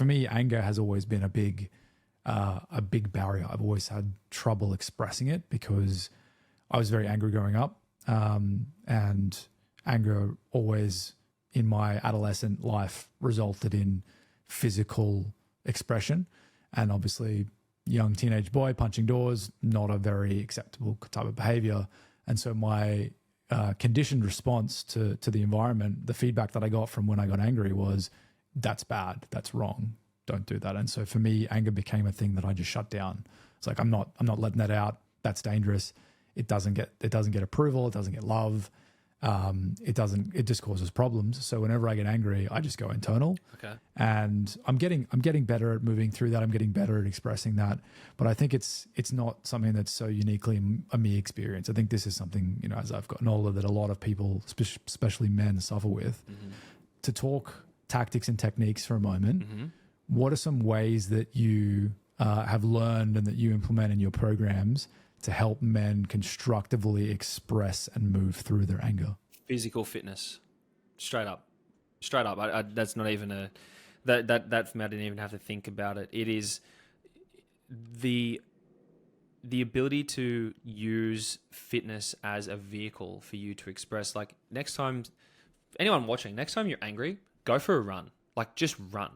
for me, anger has always been a big barrier. I've always had trouble expressing it because I was very angry growing up, and anger always in my adolescent life resulted in physical expression. And obviously, young teenage boy punching doors, not a very acceptable type of behavior. And so my conditioned response to the environment, the feedback that I got from when I got angry was, that's bad, that's wrong, don't do that. And so for me, anger became a thing that I just shut down. It's like, I'm not letting that out. That's dangerous. It doesn't get approval. It doesn't get love. It just causes problems. So whenever I get angry, I just go internal. Okay. And I'm getting better at moving through that. I'm getting better at expressing that. But I think it's not something that's so uniquely a me experience. I think this is something, you know, as I've gotten older, that a lot of people, especially men, suffer with. Mm-hmm. To talk tactics and techniques for a moment, mm-hmm. What are some ways that you have learned and that you implement in your programs to help men constructively express and move through their anger? Physical fitness, straight up. That's not even that for me, I didn't even have to think about it. It is the ability to use fitness as a vehicle for you to express. Like, next time, anyone watching, next time you're angry, go for a run. Like, just run.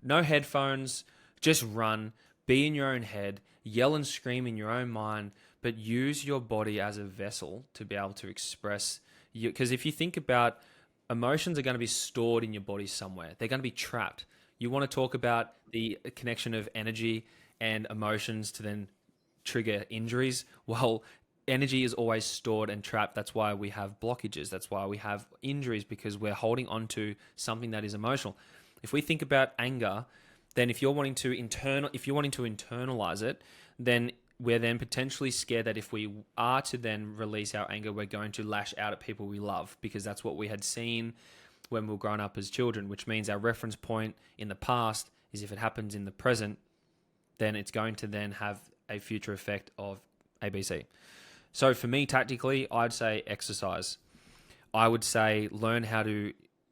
No headphones, just run. Be in your own head, yell and scream in your own mind, but use your body as a vessel to be able to express you. Because if you think about, emotions are going to be stored in your body somewhere. They're going to be trapped. You want to talk about the connection of energy and emotions to then trigger injuries. Well, energy is always stored and trapped. That's why we have blockages. That's why we have injuries, because we're holding on to something that is emotional. If we think about anger, then if you're wanting to internalize it, then we're then potentially scared that if we are to then release our anger, we're going to lash out at people we love, because that's what we had seen when we were growing up as children, which means our reference point in the past is, if it happens in the present, then it's going to then have a future effect of ABC. So for me, tactically, I'd say exercise. I would say learn how to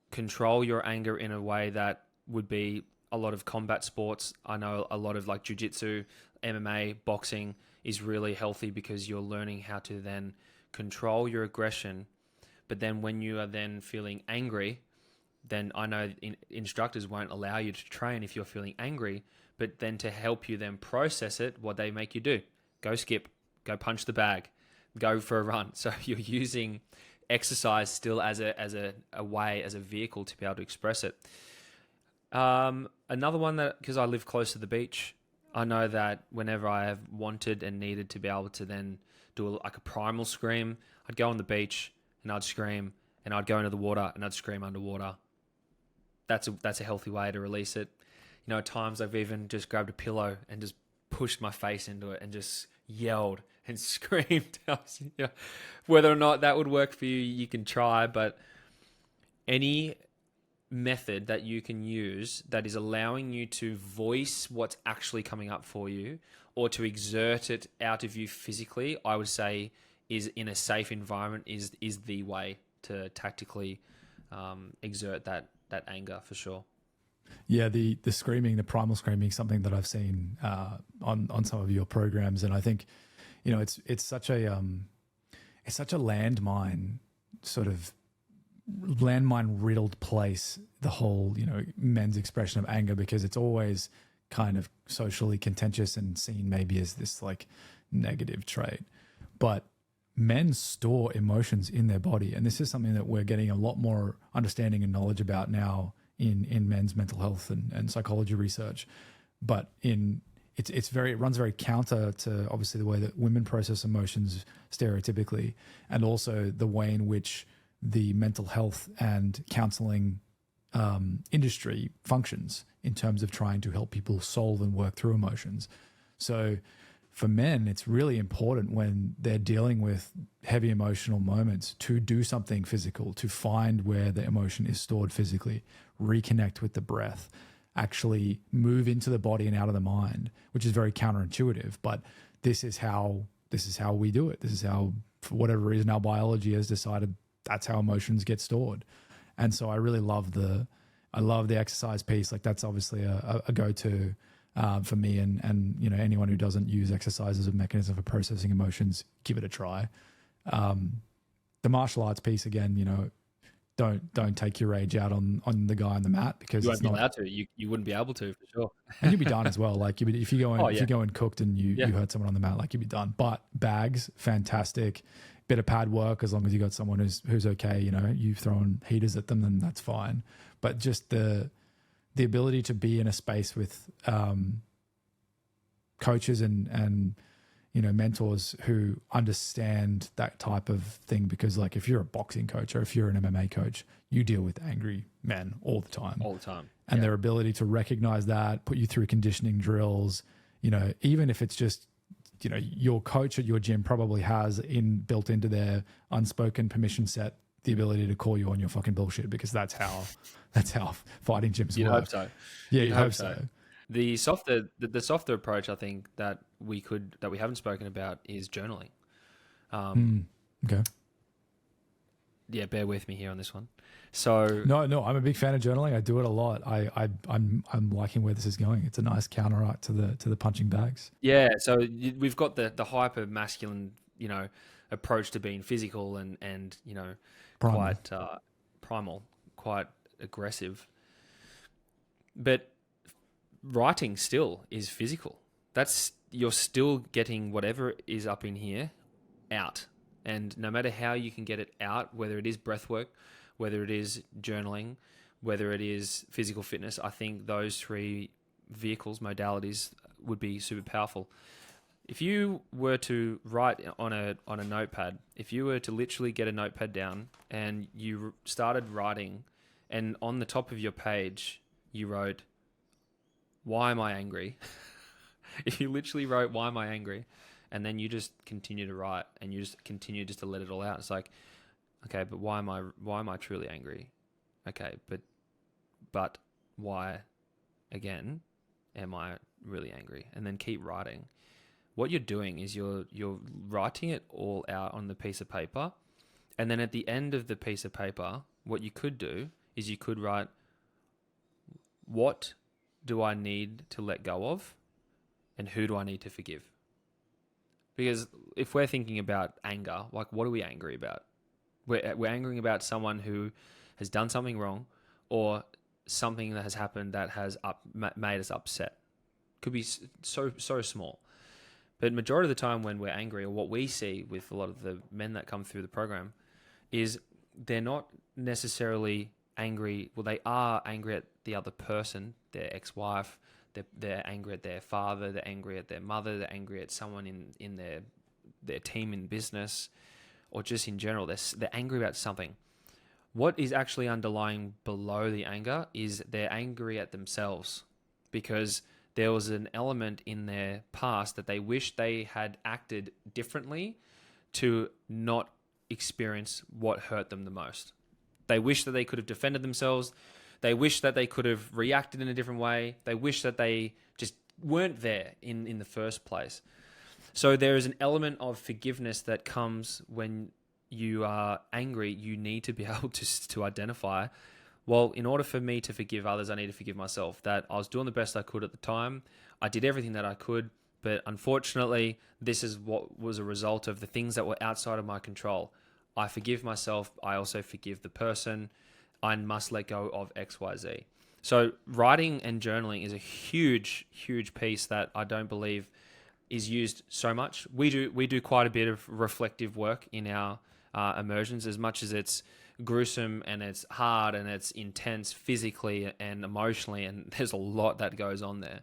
control your anger in a way that would be a lot of combat sports. I know a lot of like jiu-jitsu, MMA, boxing is really healthy, because you're learning how to then control your aggression. But then when you are then feeling angry, then I know instructors won't allow you to train if you're feeling angry, but then to help you then process it, what they make you do: go skip, go punch the bag, go for a run. So you're using exercise still as a way, as a vehicle to be able to express it. Another one, that, because I live close to the beach, I know that whenever I have wanted and needed to be able to then do like a primal scream, I'd go on the beach and I'd scream, and I'd go into the water and I'd scream underwater. That's a healthy way to release it. You know, at times I've even just grabbed a pillow and just pushed my face into it and just yelled and screamed. Whether or not that would work for you, you can try, but any method that you can use that is allowing you to voice what's actually coming up for you, or to exert it out of you physically, I would say is in a safe environment is the way to tactically exert that anger, for sure. Yeah, the screaming, the primal screaming, something that I've seen on some of your programs, and I think, you know, it's such a landmine, sort of landmine riddled place, the whole, you know, men's expression of anger, because it's always kind of socially contentious and seen maybe as this like negative trait. But men store emotions in their body, and this is something that we're getting a lot more understanding and knowledge about now in men's mental health and psychology research. But it runs very counter to obviously the way that women process emotions stereotypically, and also the way in which the mental health and counseling industry functions in terms of trying to help people solve and work through emotions. So for men, it's really important when they're dealing with heavy emotional moments to do something physical, to find where the emotion is stored physically, reconnect with the breath, actually move into the body and out of the mind, which is very counterintuitive, but this is how we do it. This is how, for whatever reason, our biology has decided that's how emotions get stored. And so I really love I love the exercise piece. Like that's obviously a go-to for me, and you know, anyone who doesn't use exercise as a mechanism for processing emotions, give it a try. The martial arts piece, again, you know, don't take your rage out on the guy on the mat, because You it's won't be not, allowed to. You wouldn't be able to, for sure. and you'll be done as well. Like if you go in, Oh, if yeah. you go in cooked and you hurt someone on the mat, like you'll be done. But bags, fantastic. Bit of pad work, as long as you got someone who's okay. You know, you've thrown heaters at them, then that's fine. But just the ability to be in a space with coaches and you know, mentors who understand that type of thing, because like if you're a boxing coach or if you're an MMA coach, you deal with angry men all the time. All the time. And their ability to recognize that, put you through conditioning drills, you know, even if it's just, you know, your coach at your gym probably has built into their unspoken permission set the ability to call you on your fucking bullshit, because that's how fighting gyms You'd work. hope so. Yeah, you'd hope so. The softer approach, I think, that we haven't spoken about is journaling. Okay. Yeah, bear with me here on this one. So No, I'm a big fan of journaling. I do it a lot. I'm liking where this is going. It's a nice counter to the punching bags. yeah, so we've got the hyper masculine, you know, approach to being physical and you know, Primal. quite primal, quite aggressive. But writing still is physical. You're still getting whatever is up in here out. And no matter how you can get it out, whether it is breath work, whether it is journaling, whether it is physical fitness, I think those three modalities would be super powerful. If you were to write on a notepad, if you were to literally get a notepad down and you started writing, and on the top of your page you wrote, "Why am I angry?" If you literally wrote, "Why am I angry?" and then you just continue to write and you just continue just to let it all out. It's like, okay, but why am I truly angry? Okay, but why again am I really angry? And then keep writing. What you're doing is you're writing it all out on the piece of paper, and then at the end of the piece of paper, what you could do is you could write, what do I need to let go of, and who do I need to forgive? Because if we're thinking about anger, like what are we angry about? We're angry about someone who has done something wrong, or something that has happened that has made us upset. Could be so small. But majority of the time when we're angry, or what we see with a lot of the men that come through the program, is they're not necessarily angry. Well, they are angry at the other person, their ex-wife. They're angry at their father. They're angry at their mother. They're angry at someone in their team in business, or just in general. They're angry about something. What is actually underlying below the anger is they're angry at themselves, because there was an element in their past that they wish they had acted differently to not experience what hurt them the most. They wish that they could have defended themselves. They wish that they could have reacted in a different way. They wish that they just weren't there in the first place. So there is an element of forgiveness that comes when you are angry. You need to be able to identify, well, in order for me to forgive others, I need to forgive myself. That I was doing the best I could at the time. I did everything that I could, but unfortunately, this is what was a result of the things that were outside of my control. I forgive myself. I also forgive the person. I must let go of X, Y, Z. So writing and journaling is a huge, huge piece that I don't believe is used so much. We do quite a bit of reflective work in our immersions, as much as it's gruesome and it's hard and it's intense physically and emotionally, and there's a lot that goes on there.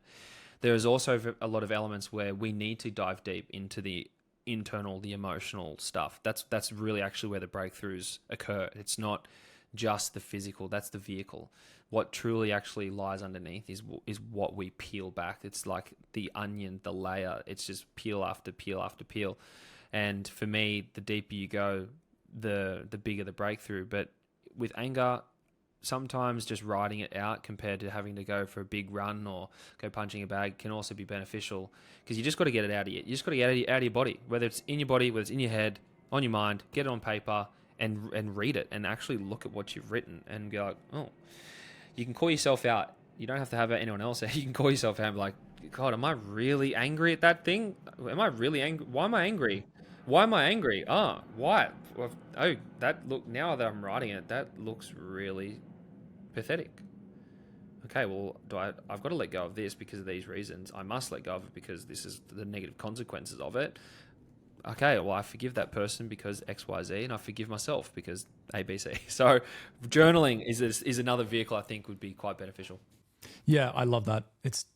There is also a lot of elements where we need to dive deep into the internal, the emotional stuff. That's really actually where the breakthroughs occur. It's not just the physical, that's the vehicle. What truly actually lies underneath is what we peel back. It's like the onion, the layer. It's just peel after peel after peel. And for me, the deeper you go, the bigger the breakthrough. But with anger, sometimes just writing it out compared to having to go for a big run or go punching a bag can also be beneficial, because you just got to get it out of you. You just got to get it out of your body, whether it's in your body, whether it's in your head, on your mind. Get it on paper and read it and actually look at what you've written and go like, oh, you can call yourself out. You don't have to have anyone else out. You can call yourself out and be like, God, am I really angry at that thing? Am I really angry? Why am I angry? Why am I angry? Oh, why? Oh, that look, now that I'm writing it, that looks really pathetic. Okay, well, I've got to let go of this because of these reasons. I must let go of it because this is the negative consequences of it. Okay, well, I forgive that person because X, Y, Z, and I forgive myself because A, B, C. So journaling is another vehicle I think would be quite beneficial. Yeah, I love that. It's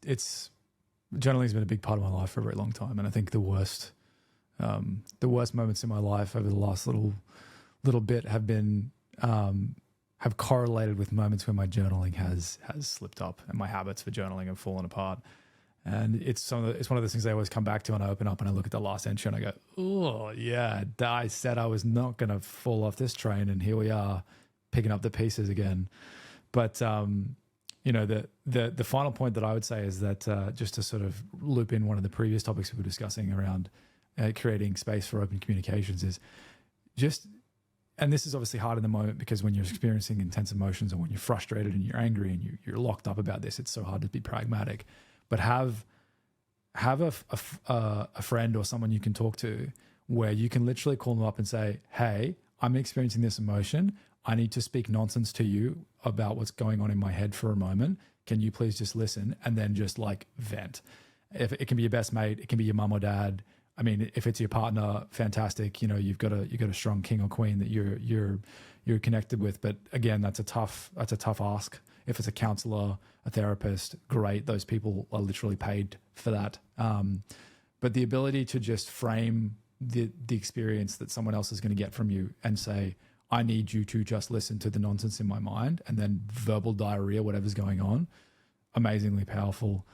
journaling has been a big part of my life for a very long time, and I think the worst moments in my life over the last little bit have been have correlated with moments where my journaling has slipped up and my habits for journaling have fallen apart. And it's one of those things I always come back to, and I open up and I look at the last entry and I go, oh yeah, I said I was not going to fall off this train, and here we are picking up the pieces again. But the final point that I would say is that just to sort of loop in one of the previous topics we were discussing around creating space for open communications is just, and this is obviously hard in the moment because when you're experiencing intense emotions or when you're frustrated and you're angry and you're locked up about this, it's so hard to be pragmatic. But have a friend or someone you can talk to where you can literally call them up and say, hey, I'm experiencing this emotion. I need to speak nonsense to you about what's going on in my head for a moment. Can you please just listen and then just like vent? If it can be your best mate, it can be your mum or dad. I mean, if it's your partner, fantastic. You've got a strong king or queen that you're connected with. But again, that's a tough ask. If it's a counselor, a therapist, great. Those people are literally paid for that. But the ability to just frame the experience that someone else is going to get from you and say, I need you to just listen to the nonsense in my mind, and then verbal diarrhea, whatever's going on, amazingly powerful.